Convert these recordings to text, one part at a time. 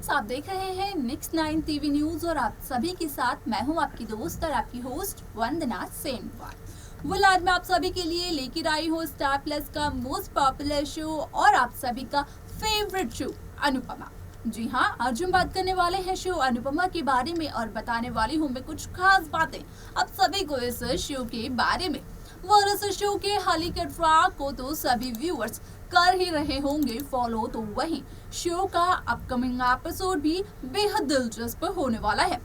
Friends, आप देख रहे हैं नेक्स्ट 9 टीवी न्यूज और आप सभी के साथ मैं हूं आपकी दोस्त और आपकी होस्ट वंदना सेनवाल। आज मैं आप सभी के लिए लेकर आई हूं स्टार प्लस का मोस्ट पॉपुलर शो और आप सभी का फेवरेट शो अनुपमा। जी हाँ, आज हम बात करने वाले हैं शो अनुपमा के बारे में और बताने वाली हूँ मैं कुछ खास बातें आप सभी को इस शो के बारे में। और इस शो के हाल ही के ट्रैक को तो सभी व्यूअर्स कर ही रहे होंगे फॉलो, तो वहीं शो का अपकमिंग एपिसोड भी बेहद दिलचस्प होने वाला है।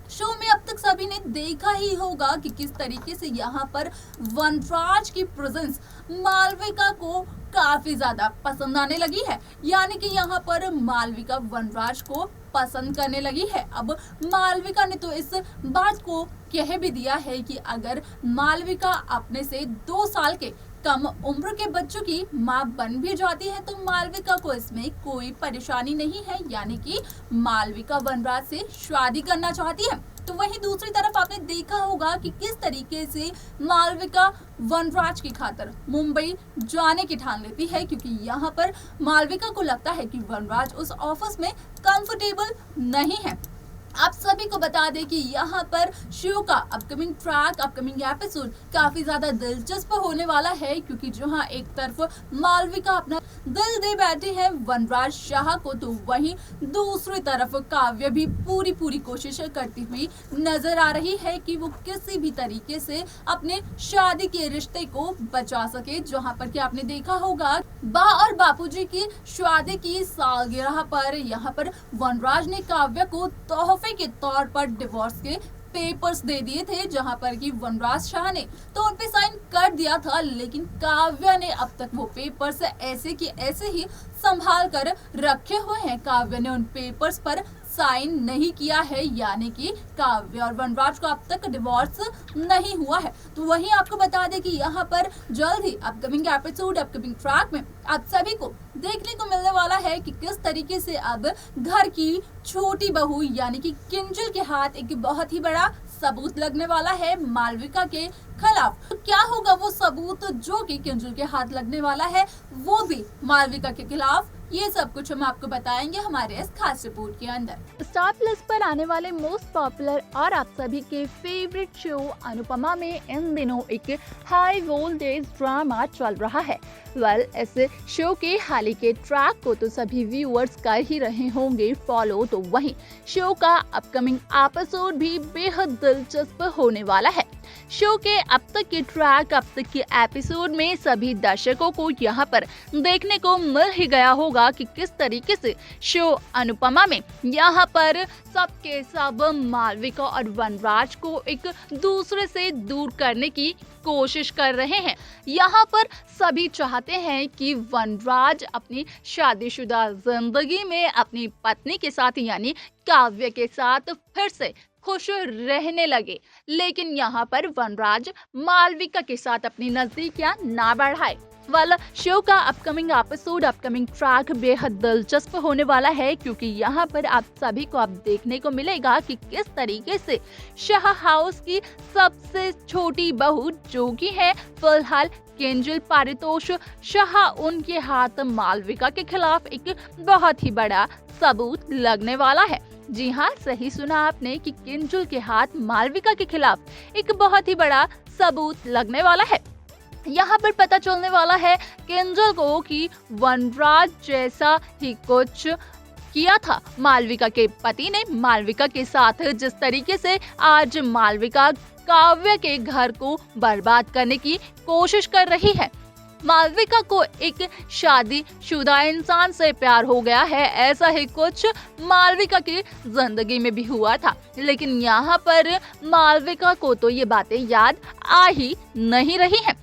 शो में अब तक सभी ने देखा ही होगा कि किस तरीके से यहाँ पर वनराज की प्रेजेंस मालविका को काफी ज्यादा पसंद आने लगी है, यानी कि यहाँ पर मालविका वनराज को पसंद करने लगी है। अब मालविका ने तो इस बात को कह भी दिया है कि अगर मालविका अपने से 2 साल के कम उम्र के बच्चों की मां बन भी जाती है तो मालविका को इसमें कोई परेशानी नहीं है, यानी कि मालविका वनराज से शादी करना चाहती है। तो वहीं दूसरी तरफ आपने देखा होगा कि किस तरीके से मालविका वनराज की खातिर मुंबई जाने की ठान लेती है, क्योंकि यहाँ पर मालविका को लगता है कि वनराज उस ऑफिस में कंफर्टेबल नहीं है। आप सभी को बता दें कि यहाँ पर शो का अपकमिंग ट्रैक, अपकमिंग एपिसोड काफी ज्यादा दिलचस्प होने वाला है, क्योंकि जहाँ एक तरफ मालविका अपना दिल दे बैठे हैं वनराज शाह को, तो वहीं दूसरी तरफ काव्य भी पूरी कोशिश करती हुई नजर आ रही है कि वो किसी भी तरीके से अपने शादी के रिश्ते को बचा सके। जहाँ पर कि आपने देखा होगा बा और बापूजी की शादी की सालगिरह पर यहाँ पर वनराज ने काव्य को तोहफे के तौर पर डिवोर्स के पेपर्स दे दिए थे, जहां पर कि वनराज शाह ने तो उन पे साइन कर दिया था, लेकिन काव्य ने अब तक वो पेपर्स ऐसे की ऐसे ही संभाल कर रखे हुए हैं। काव्य ने उन पेपर्स पर साइन नहीं किया है, यानी कि काव्य और वनराज को अब तक डिवोर्स नहीं हुआ है। तो वहीं आपको बता दें कि यहाँ पर जल्द ही अपकमिंग एपिसोड, अपकमिंग ट्रैक में आप सभी को देखने को मिलने वाला है कि किस तरीके से अब घर की छोटी बहू यानी कि किंजल के हाथ एक बहुत ही बड़ा सबूत लगने वाला है मालविका के खिलाफ। तो क्या होगा वो सबूत जो कि किंजल के हाथ लगने वाला है, वो भी मालविका के खिलाफ, ये सब कुछ हम आपको बताएंगे हमारे इस खास रिपोर्ट के अंदर। स्टार प्लस पर आने वाले मोस्ट पॉपुलर और आप सभी के फेवरेट शो अनुपमा में इन दिनों एक हाई वोल्टेज ड्रामा चल रहा है। इस शो के हाल ही के ट्रैक को तो सभी व्यूअर्स कर ही रहे होंगे फॉलो, तो वहीं शो का अपकमिंग एपिसोड भी बेहद दिलचस्प होने वाला है। शो के अब तक के ट्रैक, अब तक के एपिसोड में सभी दर्शकों को यहाँ पर देखने को मिल ही गया होगा कि किस तरीके से शो अनुपमा में यहाँ पर सबके सब मालविका और वनराज को एक दूसरे से दूर करने की कोशिश कर रहे हैं। यहाँ पर सभी चाहते हैं कि वनराज अपनी शादीशुदा जिंदगी में अपनी पत्नी के साथ यानी काव्य के साथ फिर से खुश रहने लगे, लेकिन यहाँ पर वनराज मालविका के साथ अपनी नजदीकियां ना बढ़ाए। शो का अपकमिंग एपिसोड, अपकमिंग ट्रैक बेहद दिलचस्प होने वाला है, क्योंकि यहाँ पर आप सभी को अब देखने को मिलेगा कि किस तरीके से शाह हाउस की सबसे छोटी बहू जो कि है फिलहाल किंजल पारितोष शाह, उनके हाथ मालविका के खिलाफ एक बहुत ही बड़ा सबूत लगने वाला है। जी हाँ, सही सुना आपने कि किंजल के हाथ मालविका के खिलाफ एक बहुत ही बड़ा सबूत लगने वाला है। यहाँ पर पता चलने वाला है किंजल को कि वनराज जैसा ही कुछ किया था मालविका के पति ने मालविका के साथ, जिस तरीके से आज मालविका काव्य के घर को बर्बाद करने की कोशिश कर रही है। मालविका को एक शादीशुदा इंसान से प्यार हो गया है, ऐसा ही कुछ मालविका की जिंदगी में भी हुआ था, लेकिन यहाँ पर मालविका को तो ये बातें याद आ ही नहीं रही हैं।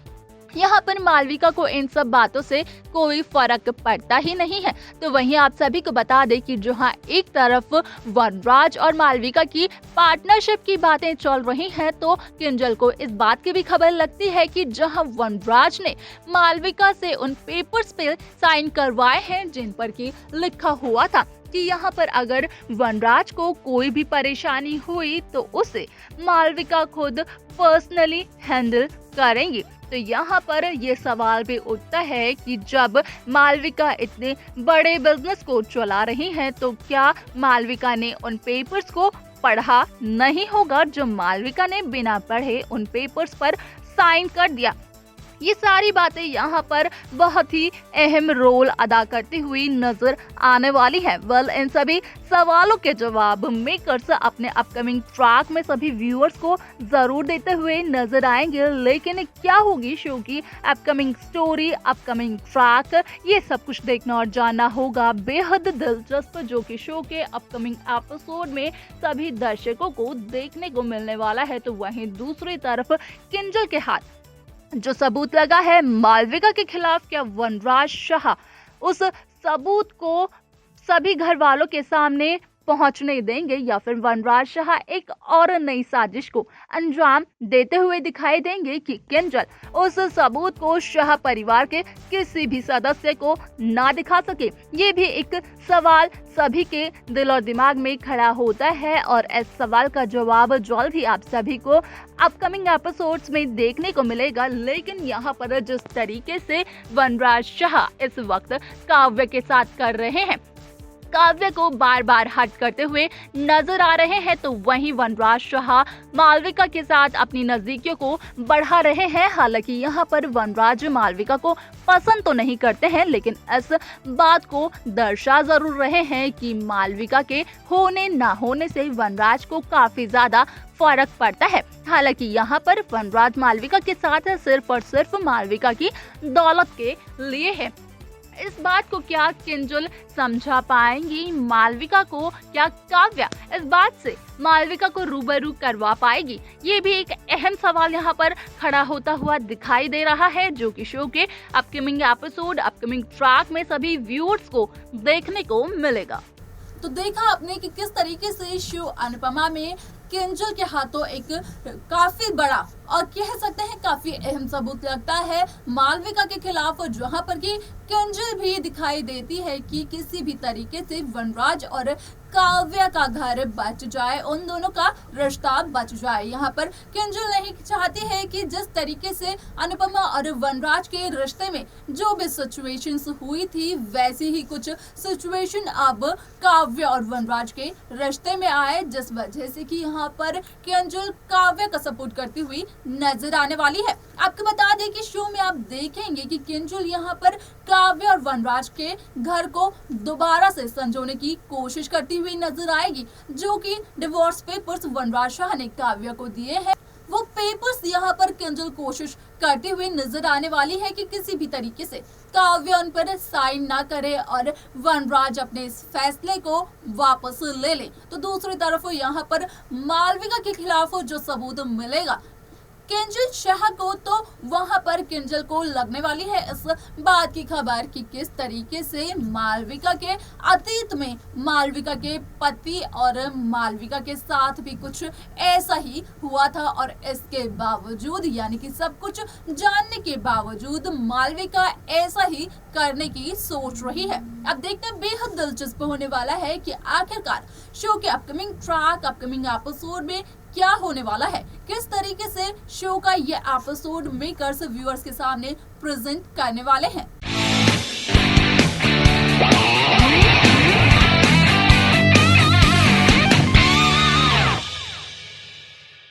यहाँ पर मालविका को इन सब बातों से कोई फर्क पड़ता ही नहीं है। तो वहीं आप सभी को बता दें कि जहाँ एक तरफ वनराज और मालविका की पार्टनरशिप की बातें चल रही हैं, तो किंजल को इस बात की भी खबर लगती है कि जहाँ वनराज ने मालविका से उन पेपर्स पे साइन करवाए हैं जिन पर की लिखा हुआ था कि यहाँ पर अगर वनराज को कोई भी परेशानी हुई तो उसे मालविका खुद पर्सनली हैंडल करेंगी। तो यहाँ पर ये सवाल भी उठता है कि जब मालविका इतने बड़े बिजनेस को चला रही हैं, तो क्या मालविका ने उन पेपर्स को पढ़ा नहीं होगा जो मालविका ने बिना पढ़े उन पेपर्स पर साइन कर दिया। ये सारी बातें यहाँ पर बहुत ही अहम रोल अदा करती हुई नजर आने वाली है। इन सभी सवालों के जवाब मेकर्स अपने अपकमिंग ट्रैक में सभी व्यूअर्स को जरूर देते हुए नजर आएंगे, लेकिन क्या होगी शो की अपकमिंग स्टोरी, अपकमिंग ट्रैक, ये सब कुछ देखना और जानना होगा बेहद दिलचस्प, जो कि शो के अपकमिंग एपिसोड में सभी दर्शकों को देखने को मिलने वाला है। तो वहीं दूसरी तरफ किंजल के हाथ जो सबूत लगा है मालविका के खिलाफ, क्या वनराज शाह उस सबूत को सभी घर वालों के सामने पहुंचने देंगे, या फिर वनराज शाह एक और नई साजिश को अंजाम देते हुए दिखाई देंगे कि किंजल उस सबूत को शाह परिवार के किसी भी सदस्य को ना दिखा सके। ये भी एक सवाल सभी के दिल और दिमाग में खड़ा होता है, और इस सवाल का जवाब जल्द ही आप सभी को अपकमिंग एपिसोड्स में देखने को मिलेगा। लेकिन यहाँ पर जिस तरीके से वनराज शाह इस वक्त काव्य के साथ कर रहे हैं, काव्य को बार बार हट करते हुए नजर आ रहे हैं, तो वहीं वनराज शाह मालविका के साथ अपनी नजदीकियों को बढ़ा रहे हैं। हालांकि यहाँ पर वनराज मालविका को पसंद तो नहीं करते हैं, लेकिन इस बात को दर्शा जरूर रहे हैं कि मालविका के होने ना होने से वनराज को काफी ज्यादा फर्क पड़ता है। हालांकि यहाँ पर वनराज मालविका के साथ सिर्फ और सिर्फ मालविका की दौलत के लिए है। इस बात को क्या किंजल समझा पाएंगी मालविका को, क्या काव्या इस बात से मालविका को रूबरू करवा पाएगी? ये भी एक अहम सवाल यहाँ पर खड़ा होता हुआ दिखाई दे रहा है, जो कि शो के अपकमिंग एपिसोड, अपकमिंग ट्रैक में सभी व्यूअर्स को देखने को मिलेगा। तो देखा आपने कि किस तरीके से शो अनुपमा में किंजल के हाथों एक काफी बड़ा और कह सकते हैं काफी अहम सबूत लगता है मालविका के खिलाफ, और जहां पर कि किंजल भी दिखाई देती है कि किसी भी तरीके से वनराज और काव्या का घर बच जाए, उन दोनों का रिश्ता बच जाए। यहाँ पर किंजल नहीं चाहती है कि जिस तरीके से अनुपमा और वनराज के रिश्ते में जो भी सिचुएशंस हुई थी, वैसी ही कुछ सिचुएशन अब काव्या और वनराज के रिश्ते में आए, जिस वजह से कि यहाँ पर किंजल काव्या का सपोर्ट करती हुई नजर आने वाली है। आपको बता दें कि शो में आप देखेंगे कि किंजल यहाँ पर काव्या और वनराज के घर को दोबारा से संजोने की कोशिश करती हुई नजर आएगी, जो कि डिवोर्स पेपर्स वनराज शाह ने काव्या को दिए हैं। वो पेपर्स यहाँ पर किंजल कोशिश करते हुए नजर आने वाली है कि किसी भी तरीके से काव्या उन पर साइन ना करे और वनराज अपने इस फैसले को वापस ले ले। तो दूसरी तरफ यहाँ पर मालविका के खिलाफ जो सबूत मिलेगा किंजल शाह को, तो वहां पर किंजल को लगने वाली है इस बात की खबर कि किस तरीके से मालविका के अतीत में मालविका के पति और मालविका के साथ भी कुछ ऐसा ही हुआ था, और इसके बावजूद यानी कि सब कुछ जानने के बावजूद मालविका ऐसा ही करने की सोच रही है। अब देखना बेहद दिलचस्प होने वाला है कि आखिरकार शो के अपकमिंग ट्रैक, अपकमिंग एपिसोड में क्या होने वाला है, किस तरीके से शो का ये एपिसोड मेकर्स व्यूअर्स के सामने प्रेजेंट करने वाले हैं।